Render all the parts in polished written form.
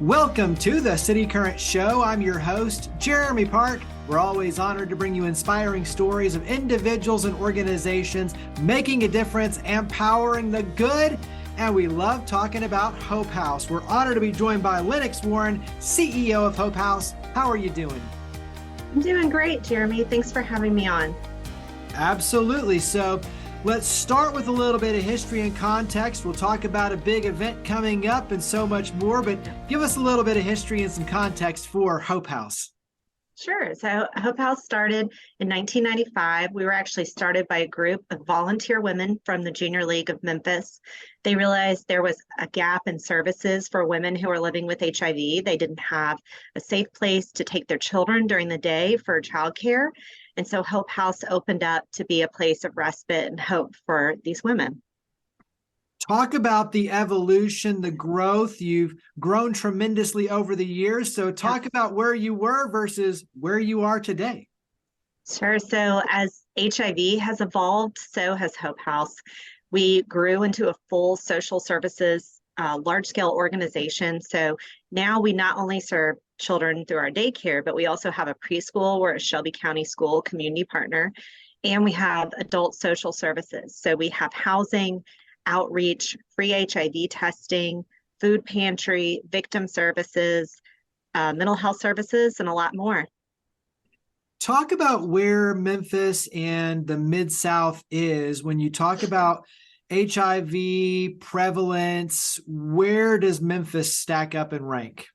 Welcome to the City Current Show. I'm your host, Jeremy Park. We're always honored to bring you inspiring stories of individuals and organizations making a difference, empowering the good, and we love talking about Hope House. We're honored to be joined by Lenox Warren, CEO of Hope House. How are you doing? I'm doing great, Jeremy. Thanks for having me on. Absolutely. So let's start with a little bit of history and context. We'll talk about a big event coming up and so much more, but give us a little bit of history and some context for Hope House. Sure. So Hope House started in 1995. We were actually started by a group of volunteer women from the Junior League of Memphis. They realized there was a gap in services for women who are living with HIV. They didn't have a safe place to take their children during the day for childcare. And so Hope House opened up to be a place of respite and hope for these women. Talk about the evolution, the growth. You've grown tremendously over the years. So talk about where you were versus where you are today. Sure. So as HIV has evolved, so has Hope House. We grew into a full social services, large-scale organization. So now we not only serve children through our daycare, but we also have a preschool. We're a Shelby County School community partner, and we have adult social services. So we have housing, outreach, free HIV testing, food pantry, victim services, mental health services, and a lot more. Talk about where Memphis and the Mid-South is when you talk about HIV prevalence. Where does Memphis stack up in rank?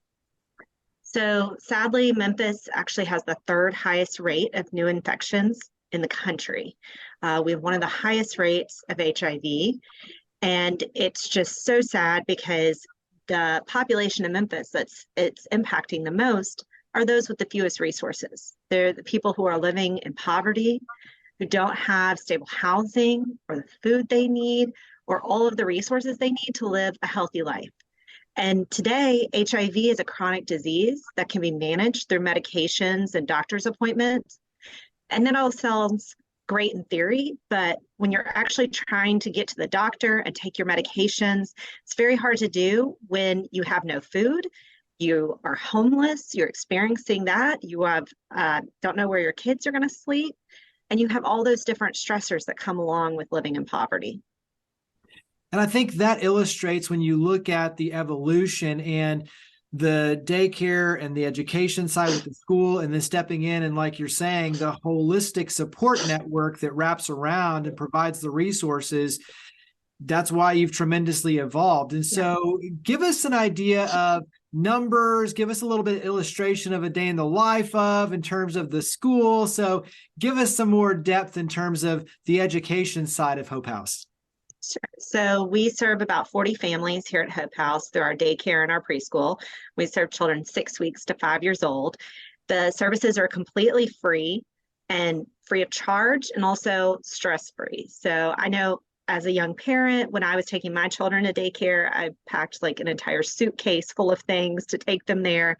So sadly, Memphis actually has the third highest rate of new infections in the country. We have one of the highest rates of HIV. And it's just so sad because the population of Memphis it's impacting the most are those with the fewest resources. They're the people who are living in poverty, who don't have stable housing or the food they need, or all of the resources they need to live a healthy life. And today, HIV is a chronic disease that can be managed through medications and doctor's appointments. And that all sounds great in theory, but when you're actually trying to get to the doctor and take your medications, it's very hard to do when you have no food, you are homeless, you're experiencing that, you have don't know where your kids are going to sleep, and you have all those different stressors that come along with living in poverty. And I think that illustrates when you look at the evolution and the daycare and the education side with the school, and then stepping in and, like you're saying, the holistic support network that wraps around and provides the resources. That's why you've tremendously evolved. And so give us an idea of numbers, give us a little bit of illustration of a day in the life in terms of the school. So give us some more depth in terms of the education side of Hope House. Sure. So we serve about 40 families here at Hope House through our daycare and our preschool. We serve children 6 weeks to 5 years old. The services are completely free and free of charge, and also stress-free. So I know as a young parent, when I was taking my children to daycare, I packed like an entire suitcase full of things to take them there.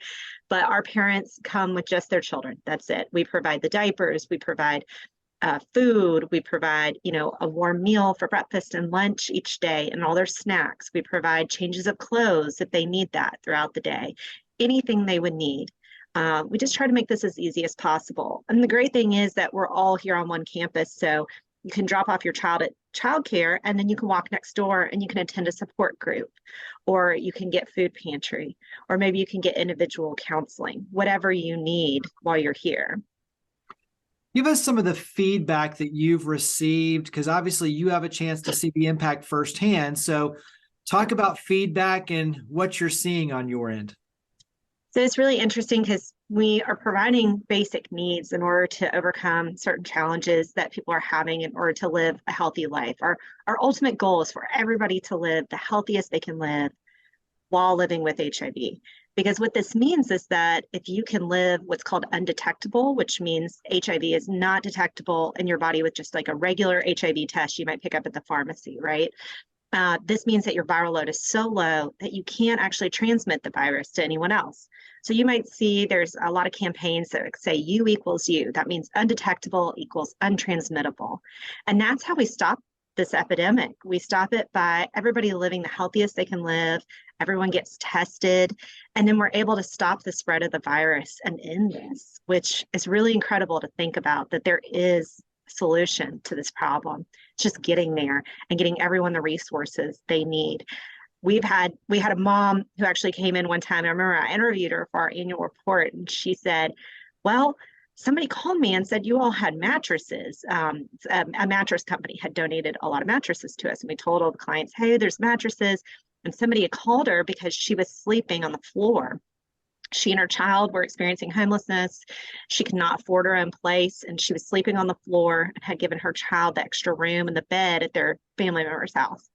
But our parents come with just their children. That's it. We provide the diapers, we provide food, we provide, a warm meal for breakfast and lunch each day and all their snacks. We provide changes of clothes if they need that throughout the day, anything they would need. We just try to make this as easy as possible. And the great thing is that we're all here on one campus, so you can drop off your child at childcare and then you can walk next door and you can attend a support group, or you can get food pantry, or maybe you can get individual counseling, whatever you need while you're here. Give us some of the feedback that you've received, because obviously you have a chance to see the impact firsthand. So talk about feedback and what you're seeing on your end. So it's really interesting because we are providing basic needs in order to overcome certain challenges that people are having in order to live a healthy life. Our ultimate goal is for everybody to live the healthiest they can live while living with HIV. Because what this means is that if you can live what's called undetectable, which means HIV is not detectable in your body with just like a regular HIV test you might pick up at the pharmacy, right? This means that your viral load is so low that you can't actually transmit the virus to anyone else. So you might see there's a lot of campaigns that say U equals U. That means undetectable equals untransmittable. And that's how we stop this epidemic. We stop it by everybody living the healthiest they can live. Everyone gets tested, and then we're able to stop the spread of the virus and end this, which is really incredible to think about, that there is a solution to this problem. It's just getting there and getting everyone the resources they need. We had a mom who actually came in one time. I remember I interviewed her for our annual report, and she said, well, somebody called me and said you all had mattresses. A mattress company had donated a lot of mattresses to us. And we told all the clients, hey, there's mattresses. And somebody had called her because she was sleeping on the floor. She and her child were experiencing homelessness. She could not afford her own place, and she was sleeping on the floor and had given her child the extra room in the bed at their family member's house.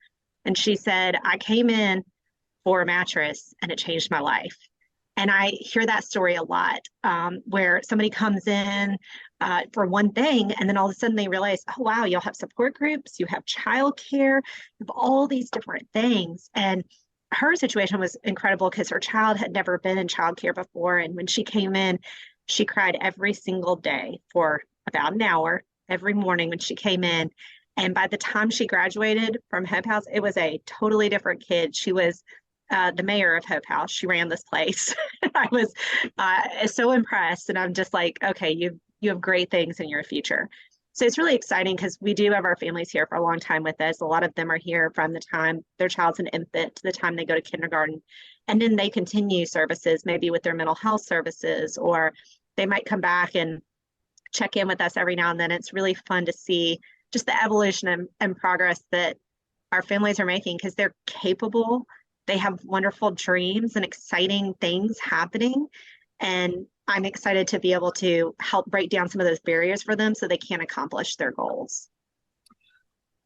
And she said, I came in for a mattress and it changed my life. And I hear that story a lot, where somebody comes in for one thing, and then all of a sudden they realize, oh, wow, you'll have support groups, you have childcare, you have all these different things. And her situation was incredible because her child had never been in childcare before. And when she came in, she cried every single day for about an hour every morning when she came in. And by the time she graduated from Hope House, it was a totally different kid. She was the mayor of Hope House. She ran this place. I was so impressed, and I'm just like, okay, you have great things in your future. So it's really exciting because we do have our families here for a long time with us. A lot of them are here from the time their child's an infant to the time they go to kindergarten, and then they continue services maybe with their mental health services, or they might come back and check in with us every now and then. It's really fun to see just the evolution and progress that our families are making, because they're capable. They have wonderful dreams and exciting things happening. And I'm excited to be able to help break down some of those barriers for them so they can accomplish their goals.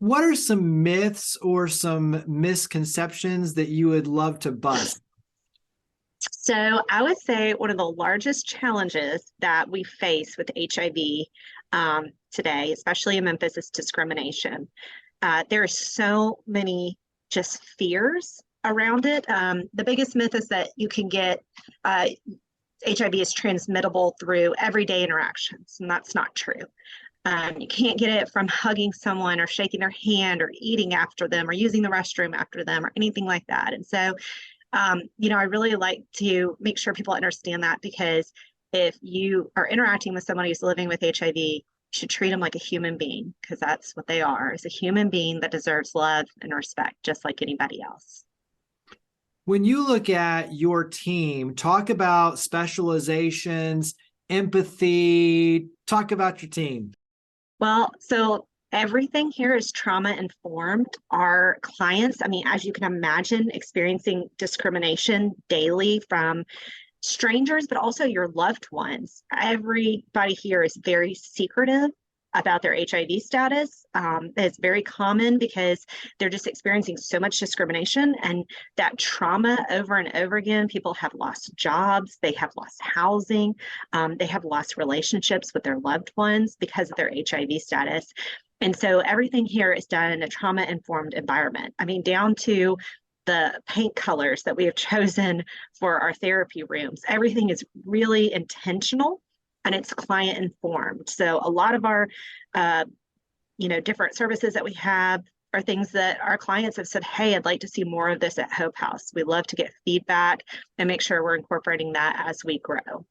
What are some myths or some misconceptions that you would love to bust? So I would say one of the largest challenges that we face with HIV today, especially in Memphis, is discrimination. There are so many just fears around it. The biggest myth is that you can get HIV is transmittable through everyday interactions, and that's not true. You can't get it from hugging someone or shaking their hand or eating after them or using the restroom after them or anything like that. And so, I really like to make sure people understand that, because if you are interacting with someone who's living with HIV, you should treat them like a human being, because that's what they are, is a human being that deserves love and respect just like anybody else. When you look at your team, talk about specializations, empathy, talk about your team. Well, so everything here is trauma informed. Our clients, as you can imagine, experiencing discrimination daily from strangers, but also your loved ones. Everybody here is very secretive about their HIV status. It's very common because they're just experiencing so much discrimination and that trauma over and over again. People have lost jobs, they have lost housing, they have lost relationships with their loved ones because of their HIV status. And so everything here is done in a trauma-informed environment. Down to the paint colors that we have chosen for our therapy rooms. Everything is really intentional and it's client informed. So a lot of our, different services that we have are things that our clients have said, hey, I'd like to see more of this at Hope House. We love to get feedback and make sure we're incorporating that as we grow.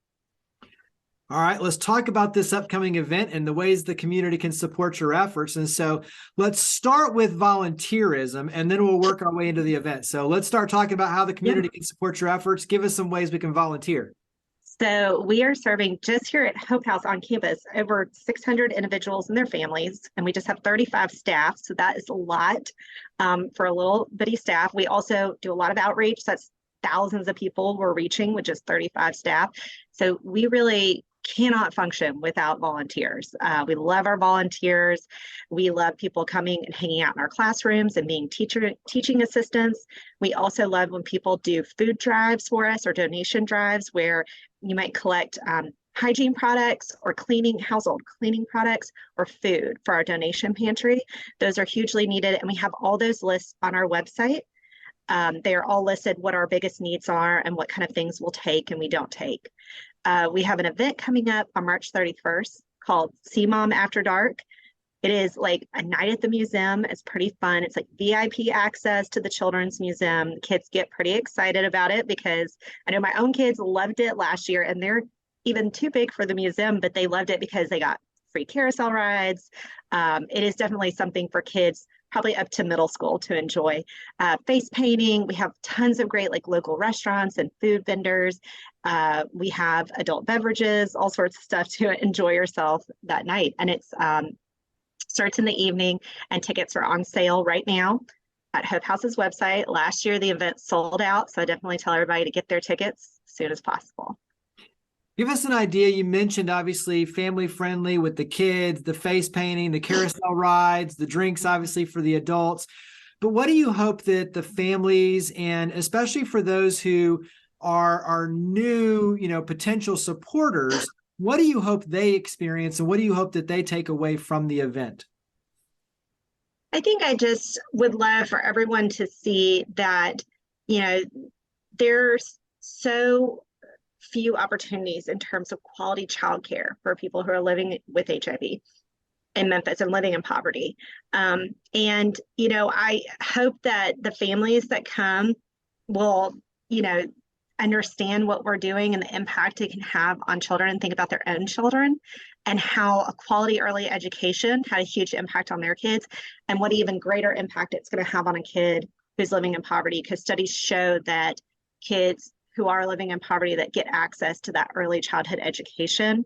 All right, let's talk about this upcoming event and the ways the community can support your efforts. And so let's start with volunteerism, and then we'll work our way into the event. So let's start talking about how the community can support your efforts. Give us some ways we can volunteer. So we are serving just here at Hope House on campus over 600 individuals and their families, and we just have 35 staff. So that is a lot for a little bitty staff. We also do a lot of outreach. That's thousands of people we're reaching with just 35 staff. So we really cannot function without volunteers. We love our volunteers. We love people coming and hanging out in our classrooms and being teaching assistants. We also love when people do food drives for us or donation drives where you might collect hygiene products or household cleaning products or food for our donation pantry. Those are hugely needed, and we have all those lists on our website. They are all listed what our biggest needs are and what kind of things we'll take and we don't take. We have an event coming up on March 31st called CMOM After Dark. It is like a night at the museum. It's pretty fun. It's like VIP access to the Children's Museum. Kids get pretty excited about it because I know my own kids loved it last year, and they're even too big for the museum, but they loved it because they got free carousel rides. It is definitely something for kids probably up to middle school to enjoy. Face painting, we have tons of great like local restaurants and food vendors. We have adult beverages, all sorts of stuff to enjoy yourself that night. And it's starts in the evening, and tickets are on sale right now at Hope House's website. Last year, the event sold out, so I definitely tell everybody to get their tickets as soon as possible. Give us an idea. You mentioned obviously family friendly with the kids, the face painting, the carousel rides, the drinks, obviously for the adults. But what do you hope that the families, and especially for those who are new, potential supporters, what do you hope they experience, and what do you hope that they take away from the event? I think I just would love for everyone to see that, there's so few opportunities in terms of quality childcare for people who are living with HIV in Memphis and living in poverty. I hope that the families that come will, understand what we're doing and the impact it can have on children, and think about their own children and how a quality early education had a huge impact on their kids, and what even greater impact it's going to have on a kid who's living in poverty, because studies show that kids who are living in poverty that get access to that early childhood education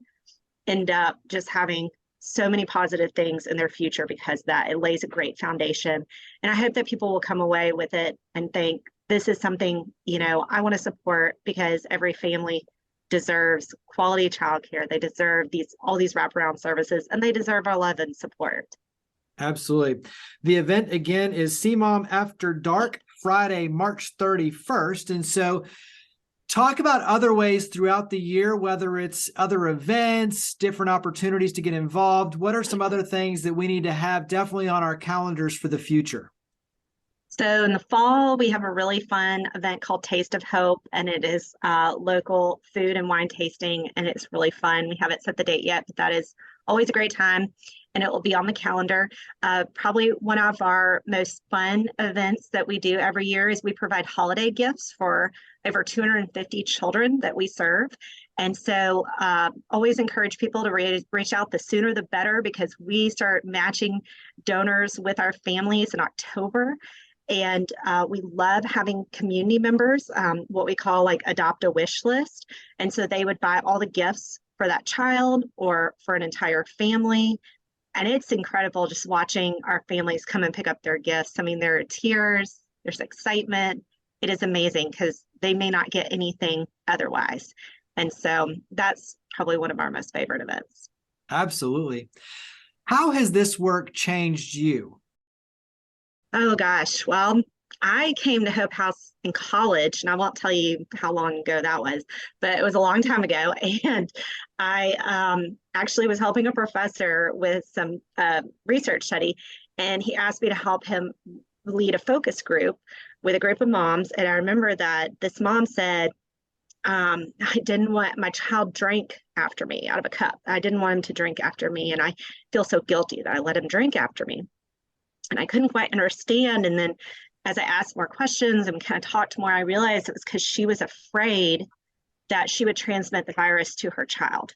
end up just having so many positive things in their future, because that it lays a great foundation. And I hope that people will come away with it and think, this is something, I want to support, because every family deserves quality childcare. They deserve all these wraparound services, and they deserve our love and support. Absolutely. The event again is CMOM After Dark, Friday, March 31st. And so talk about other ways throughout the year, whether it's other events, different opportunities to get involved. What are some other things that we need to have definitely on our calendars for the future? So in the fall, we have a really fun event called Taste of Hope, and it is local food and wine tasting, and it's really fun. We haven't set the date yet, but that is always a great time, and it will be on the calendar. Probably one of our most fun events that we do every year is we provide holiday gifts for over 250 children that we serve. And so always encourage people to reach out. The sooner the better, because we start matching donors with our families in October. And we love having community members, what we call like adopt a wish list. And so they would buy all the gifts for that child or for an entire family. And it's incredible just watching our families come and pick up their gifts. I mean, there are tears, there's excitement. It is amazing because they may not get anything otherwise. And so that's probably one of our most favorite events. Absolutely. How has this work changed you? Oh gosh, well, I came to Hope House in college, and I won't tell you how long ago that was, but it was a long time ago. And I actually was helping a professor with some research study, and he asked me to help him lead a focus group with a group of moms. And I remember that this mom said, I didn't want my child drank after me out of a cup. I didn't want him to drink after me, and I feel so guilty that I let him drink after me. And I couldn't quite understand. And then as I asked more questions and kind of talked more, I realized it was because she was afraid that she would transmit the virus to her child.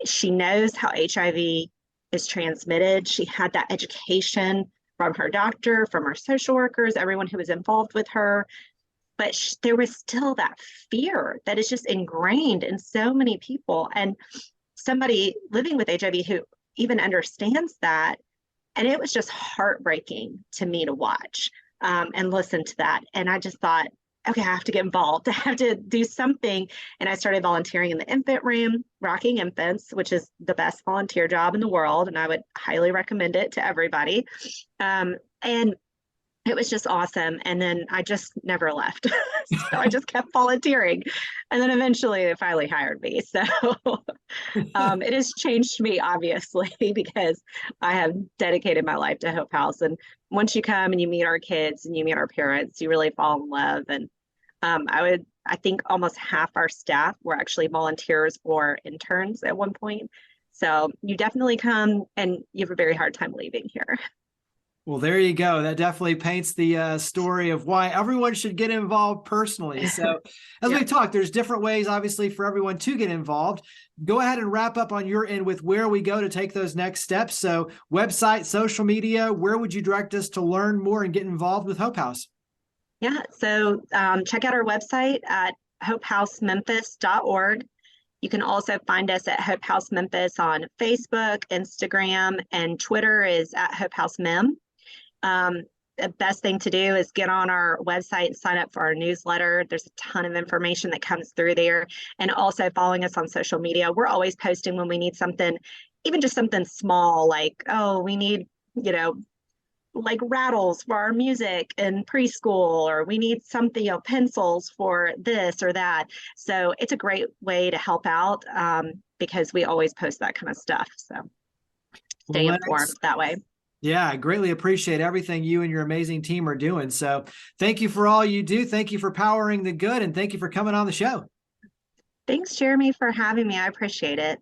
She knows how HIV is transmitted. She had that education from her doctor, from her social workers, everyone who was involved with her. But there was still that fear that is just ingrained in so many people. And somebody living with HIV who even understands that. And it was just heartbreaking to me to watch and listen to that. And I just thought, okay, I have to get involved. I have to do something. And I started volunteering in the infant room, rocking infants, which is the best volunteer job in the world. And I would highly recommend it to everybody. And it was just awesome. And then I just never left. So I just kept volunteering. And then eventually they finally hired me. So it has changed me, obviously, because I have dedicated my life to Hope House. And once you come and you meet our kids and you meet our parents, you really fall in love. And I think almost half our staff were actually volunteers or interns at one point. So you definitely come, and you have a very hard time leaving here. Well, there you go. That definitely paints the story of why everyone should get involved personally. So, as Yeah. we've talked, there's different ways, obviously, for everyone to get involved. Go ahead and wrap up on your end with where we go to take those next steps. So, website, social media, where would you direct us to learn more and get involved with Hope House? Yeah, so check out our website at hopehousememphis.org. You can also find us at Hope House Memphis on Facebook, Instagram, and Twitter is at Hope House Mem. The best thing to do is get on our website and sign up for our newsletter. There's a ton of information that comes through there. And also following us on social media. We're always posting when we need something, even just something small like, oh, we need, like rattles for our music in preschool, or we need something, pencils for this or that. So it's a great way to help out because we always post that kind of stuff. So stay informed that way. Yeah, I greatly appreciate everything you and your amazing team are doing. So thank you for all you do. Thank you for powering the good, and thank you for coming on the show. Thanks, Jeremy, for having me. I appreciate it.